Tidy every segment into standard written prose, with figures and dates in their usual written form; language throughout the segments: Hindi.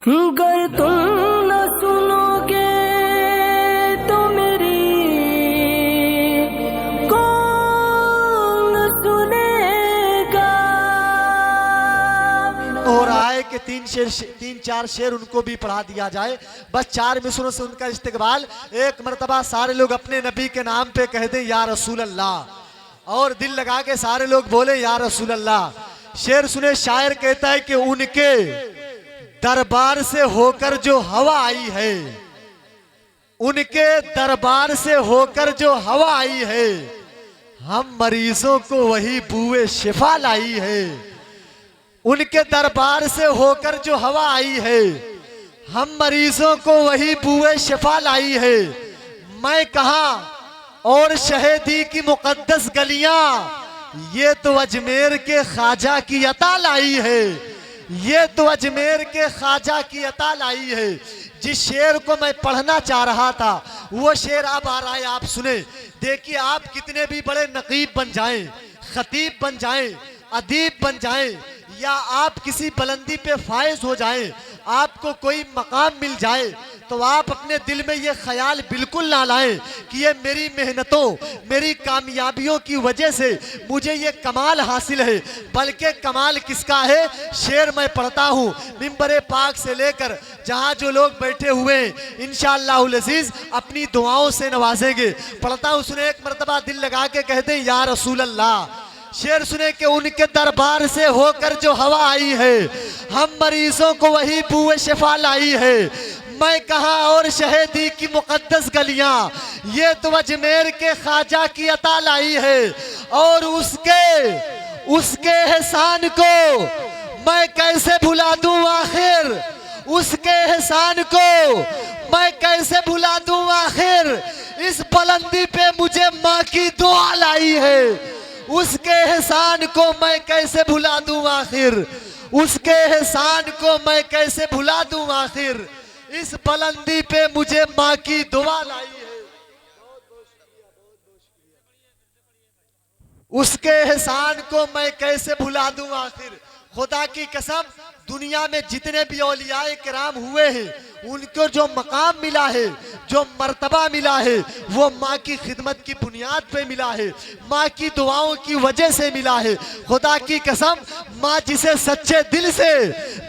गर तुम न सुनोगे तो मेरी कौन सुनेगा। हो रहा है कि तीन चार शेर उनको भी पढ़ा दिया जाए, बस 4 मिसरों से उनका इस्तेकबाल। एक मर्तबा सारे लोग अपने नबी के नाम पे कह दें या रसूल अल्लाह, और दिल लगा के सारे लोग बोले या रसूल अल्लाह। शेर सुने, शायर कहता है कि उनके दरबार से होकर जो हवा आई है, उनके दरबार से होकर जो हवा आई है, हम मरीजों को वही बूए शिफा लाई है। उनके दरबार से होकर जो हवा आई है, हम मरीजों को वही बूए शिफा लाई है। मैं कहा और शहदी की मुकद्दस गलियां, ये तो अजमेर के ख्वाजा की अता लाई है, ये तो अजमेर के ख्वाजा की अता लाई है। जिस शेर को मैं पढ़ना चाह रहा था वो शेर अब आ रहा है, आप सुने। देखिए, आप कितने भी बड़े नकीब बन जाएं, खतीब बन जाएं, अदीब बन जाएं, या आप किसी बुलंदी पे फायज हो जाएं, आपको कोई मकाम मिल जाए, तो आप अपने दिल में ये ख्याल बिल्कुल ना लाएं कि ये मेरी मेहनतों, मेरी कामयाबियों की वजह से मुझे ये कमाल हासिल है। बल्कि कमाल किसका है? शेर मैं पढ़ता हूँ मिंबर पाक से लेकर जहाँ जो लोग बैठे हुए हैं, इंशाअल्लाहुल अज़ीज़ अपनी दुआओं से नवाजेंगे। पढ़ता हूँ, सुने। एक मरतबा दिल लगा के कहते हैं या रसूल अल्लाह। शेर सुने कि उनके दरबार से होकर जो हवा आई है, हम मरीजों को वही बूए शिफा लाई है। मैं कहा और शहदी की मुकद्दस गलियां, ये तो अजमेर के ख्वाजा की अता लाई है। और उसके एहसान को मैं कैसे भुला दूं आखिर, उसके एहसान को मैं कैसे भुला दूं आखिर। इस बुलंदी पे मुझे माँ की दुआ लाई है, उसके एहसान को मैं कैसे भुला दूं आखिर, उसके एहसान को मैं कैसे भुला दूं आखिर। इस बुलंदी पे मुझे माँ की दुआ लाई है, उसके एहसान को मैं कैसे भुला दूं आखिर। खुदा की कसम, दुनिया में जितने भी औलियाए किराम हुए हैं, उनको जो मकाम मिला है, जो मर्तबा मिला है, वो माँ की खिदमत की बुनियाद पे मिला है, माँ की दुआओं की वजह से मिला है। खुदा की कसम, माँ जिसे सच्चे दिल से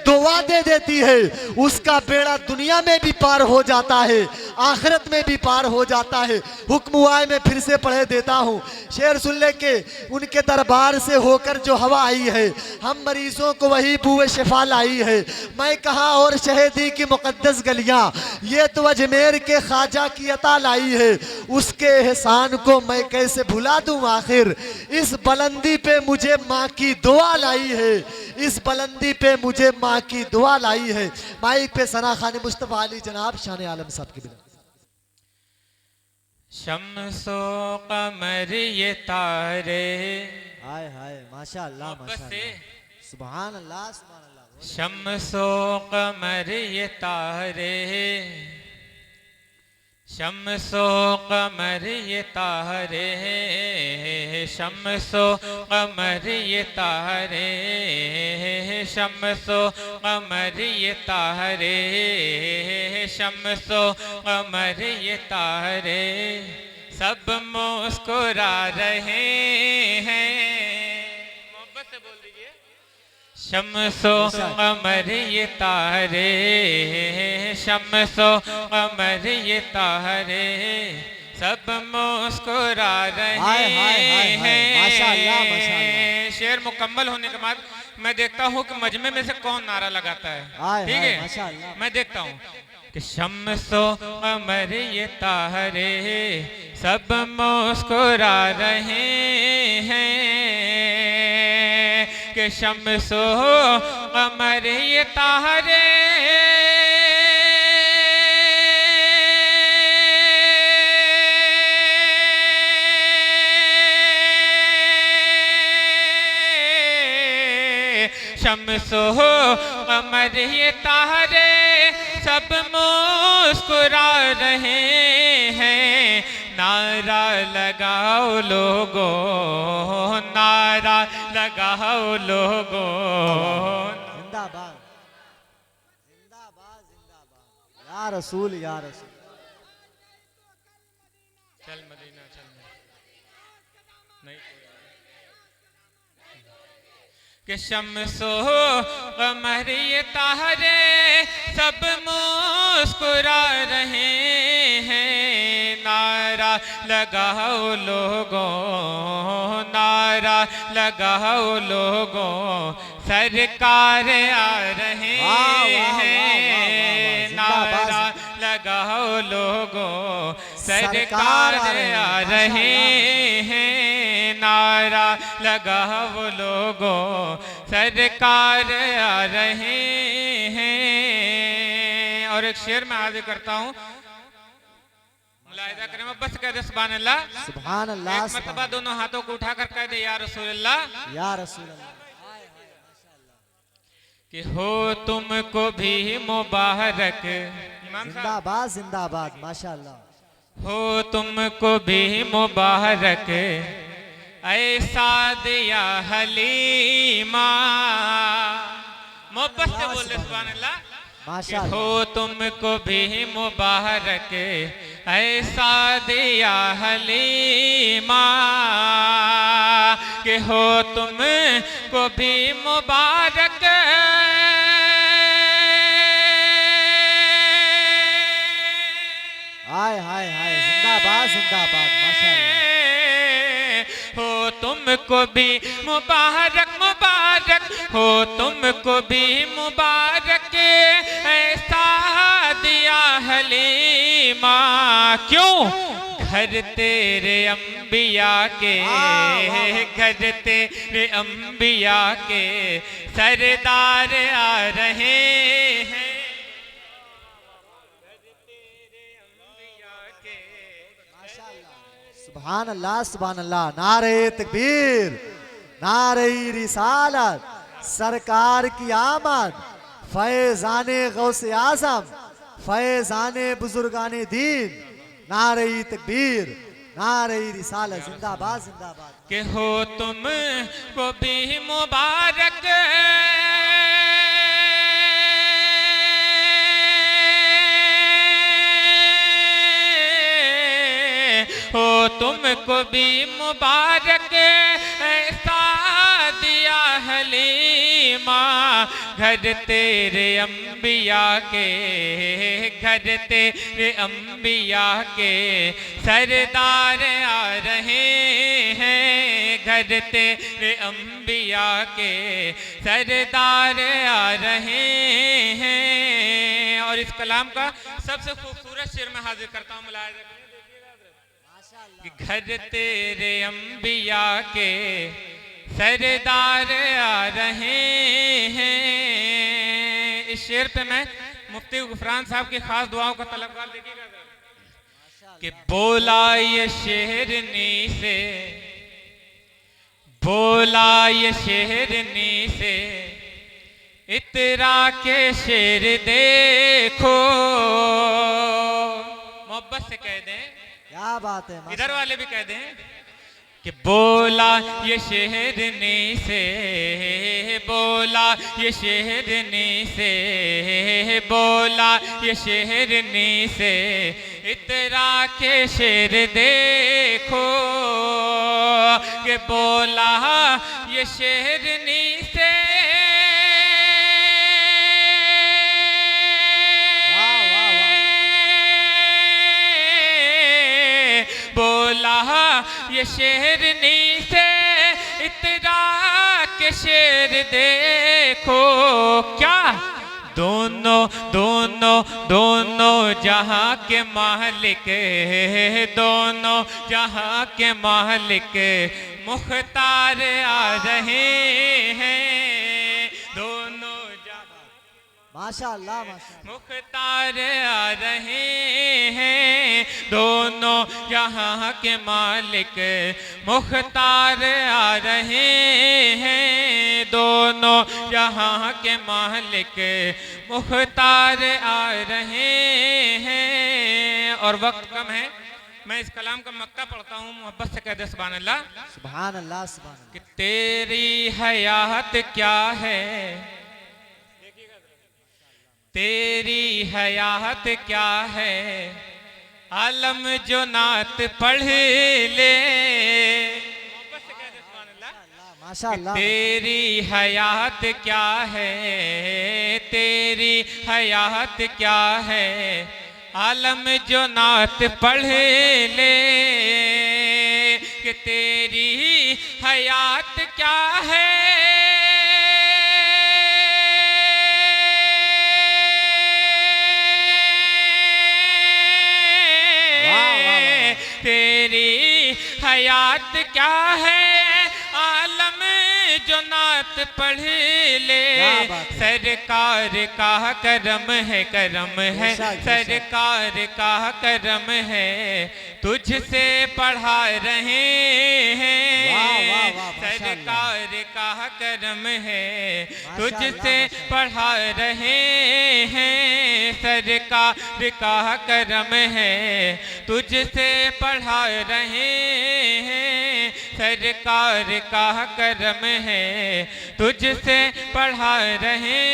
दुआ दे देती है, उसका बेड़ा दुनिया में भी पार हो जाता है, आखिरत में भी पार हो जाता है। हुक्म हुआ है, मैं फिर से पढ़े देता हूँ। शेर सुन ले के उनके दरबार से होकर जो हवा आई है, हम मरीजों को वही बूए शिफा लाई है। मैं कहा और शहदी की मुकद्दस गलियां, ये तो अजमेर के ख्वाजा की अता लाई है, उसके एहसान को मैं कैसे भुला दूं आखिर। इस बुलंदी पे मुझे माँ की दुआ लाई है, इस बुलंदी पे मुझे माँ की दुआ लाई है। माइक पे सना खान मुस्तफा अली जनाब शान आलम साहब की बिना। शम्सो कमर ये तारे, हाय हाय माशाअल्लाह माशाअल्लाह, सुभान अल्लाह सुभान अल्लाह। शम्सो कमर ये तारे, शम्सो कमर ये तारे, शम्सो कमर ये तारे, शम्सो कमर ये तारे, शम्सो कमर ये तारे, सब मुस्कुरा रहे हैं। मोहब्बत से बोल दीजिए। शम्सो कमर ये तारे, शम्सो कमर ये तारे, सब मुस्कुरा रहे हैं। माशाअल्लाह माशाअल्लाह। शेर मुकम्मल होने के बाद मैं देखता हूँ कि मजमे में से कौन नारा लगाता है। ठीक है, माशाअल्लाह। मैं देखता हूँ कि शम्सो कमर ये तारे, सब मुस्कुरा रहे हैं। कि शम्सो कमर ये तारे, शम्सो कमर ये तारे, सब मुस्कुरा रहे हैं। नारा लगाओ लोगो, नारा लगाओ लोगो। जिंदाबाद जिंदाबाद। या रसूल या रसूल। चल मदीना चल नहीं कि शम्सो कमर ये तारे सब मुस्कुरा रहे हैं। नारा लगाओ लोगों, नारा लगाओ लोगों, सरकार आ रहे हैं। नारा लगाओ लोगों, सरकार आ रहे हैं। नारा लगाओ लोगों, सरकार आ रहे हैं। और एक शेर मैं हाजिर करता हूँ, मुलाहिजा करें, बस कह दे सुभान अल्लाह, सुभान अल्लाह। एक मर्तबा दोनों हाथों को उठाकर कह दे या रसूल अल्लाह, या रसूल अल्लाह। कि हो तुमको भी मुबारक, जिंदाबाद जिंदाबाद माशाअल्लाह। हो तुमको भी मुबारक ऐसा दिया हलीमा। मोहब्बत से बोल दे सुभान अल्लाह। माशाअल्लाह। हो तुमको भी मुबारक ऐसा दिया हलीमा। कि हो तुमको भी मुबारक हाय हाय हाय, जिंदाबाद जिंदाबाद माशाअल्लाह। हो तुमको भी मुबारक मुबारक, हो तुमको भी मुबारक ऐसा दिया हलीमा। क्यों? घर तेरे अंबिया के, घर तेरे अंबिया के सरदार आ रहे हैं। सुभान अल्लाह सुभान अल्लाह। नारे तकबीर, नारे रिसालत, सरकार की आमद, फैजाने गौसे आजम, फैजाने बुजुर्गाने दीन। नारे तकबीर, नारे रिसालत, जिंदाबाद जिंदाबाद। कि हो तुम को भी मुबारक हो तुमको भी मुबारक ऐसा दिया हलीमा। घर तेरे अंबिया के, घर तेरे अंबिया के सरदार आ रहे हैं। घर तेरे अंबिया के सरदार आ रहे हैं। और इस कलाम का सबसे खूबसूरत शेर में हाजिर करता हूँ, मुलाहिजा करें, कि घर तेरे अंबिया के सरदार आ रहे हैं। इस शेर पे मैं मुफ्ती गुफरान साहब की खास दुआओं का तलबगार, देखिएगा कि बोला ये शेरनी से, बोला ये शेरनी से इतरा के शेर देखो। मोहब्बत से कह दें, क्या बात है, इधर वाले भी कह दें कि बोला ये शेरनी से, बोला ये शेरनी से, बोला ये शेरनी से इतरा के शेर देखो। कि बोला ये शेरनी से, बोला ये शेरनी से इतरा के शेर देखो। क्या? दोनों दोनों दोनों जहां के मालिक, दोनों जहां के मालिक मुख्तार आ रहे हैं। दोनों माशाअल्लाह माशाअल्लाह। मुख्तार आ रहे हैं। दोनों यहाँ के मालिक मुख्तार आ रहे हैं। दोनों यहाँ के मालिक मुख्तार आ रहे हैं। और वक्त कम है, मैं इस कलाम का मक्ता पढ़ता हूँ, मोहब्बत से कह दे सुभान अल्लाह। सुभान अल्लाह सुभान अल्लाह। कि तेरी हयात क्या है, तेरी हयात क्या है आलम जो नात पढ़ ले। माशाअल्लाह। तेरी हयात क्या है, तेरी हयात क्या है आलम जो नात पढ़ ले। कि तेरी हयात क्या है, तेरी हयात क्या है आलम जो नात पढ़ ले। सरकार का करम है, करम है सरकार का करम है तुझसे पढ़ा रहे हैं। सरकार का करम है तुझसे पढ़ा रहे हैं। सरकार का करम है तुझसे पढ़ा रहे हैं। सरकार का करम है तुझसे पढ़ा रहे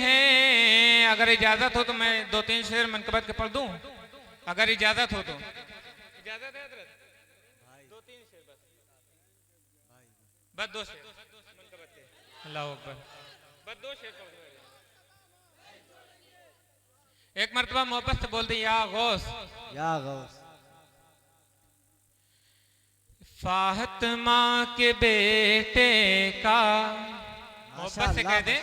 हैं। अगर इजाजत हो तो मैं 2-3 शेर मनकबत के पढ़ दूं, अगर इजाजत हो तो। इजाजत है हजरत? 2-3 शेर बस 2 शेर मनकबत के। अल्लाह अकबर। बस 2 शेर पढ़ दो। एक मर्तबा मोहब्बत से बोल दी या गौस, या गौस। फातिमा के बेटे का, मोहब्बत से कह दे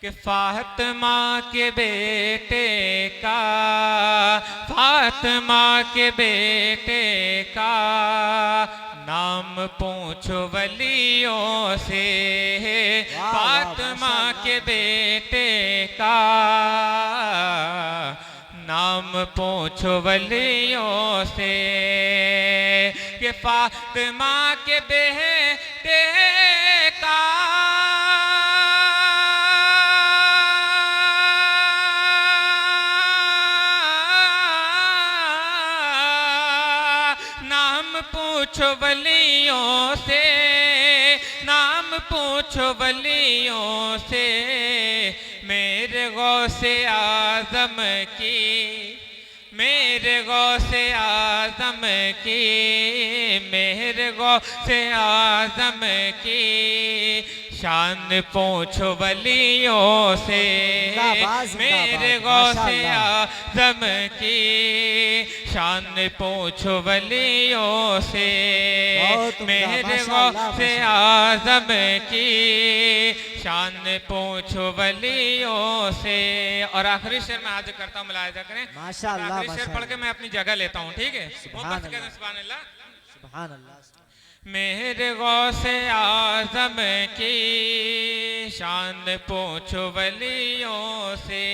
कि फातिमा के बेटे का, फातिमा के बेटे का नाम पूछो वलियों से। फातिमा के बेटे का नाम पूछो वलियों से। कि फातिमा के बेटे का नाम पूछो वलियों से, नाम पूछो वलियों से। मेरे गौसे आज़म की, मेरे गौसे आज़म की, मेरे गौसे आज़म की शान पूछो वलियों से। मेरे गौसे आज़म की शान पूछो वलियों से। मेरे गौसे आज़म की शान पूछो वलियों से। और आखिरी शेर मैं आज करता हूँ, मुलाहिजा करें। माशाअल्लाह। आखिरी शेर पढ़ के मैं अपनी जगह लेता हूँ, ठीक है? सुभान अल्लाह। सुभान अल्लाह। सुभान अल्लाह। मेरे गौसे आज़म की शान पूछो वलियों से।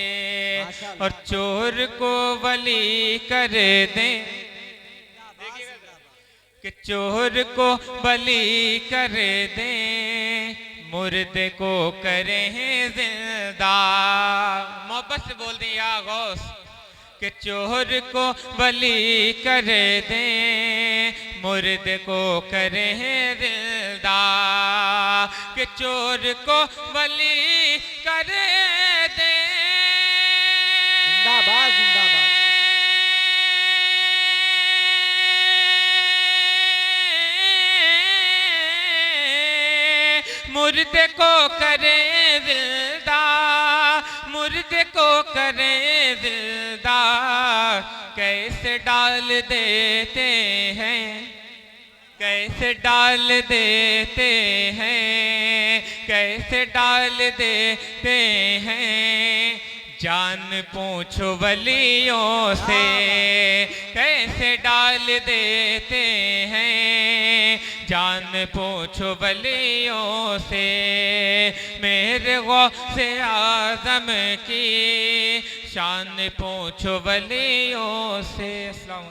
और चोर को वली कर दें, कि चोर को वली कर दें, मुर्दे को करें जिंदा। मोहब्बत से बोल दें या गौस कि चोर को वली कर दें, मुर्दे को करें जिंदा। कि चोर को वली कर दें। जिंदाबाद जिंदाबाद। मुर्दे को करें जिंदा, मुर्दे को करें जिंदा। कैसे डाल देते हैं, कैसे डाल देते हैं, कैसे डाल देते हैं जान पूछो वलियों से। कैसे डाल देते हैं जान पूछो वलियों से। मेरे गौसे आज़म की शान पूछो वलियों से। अस्सलाम।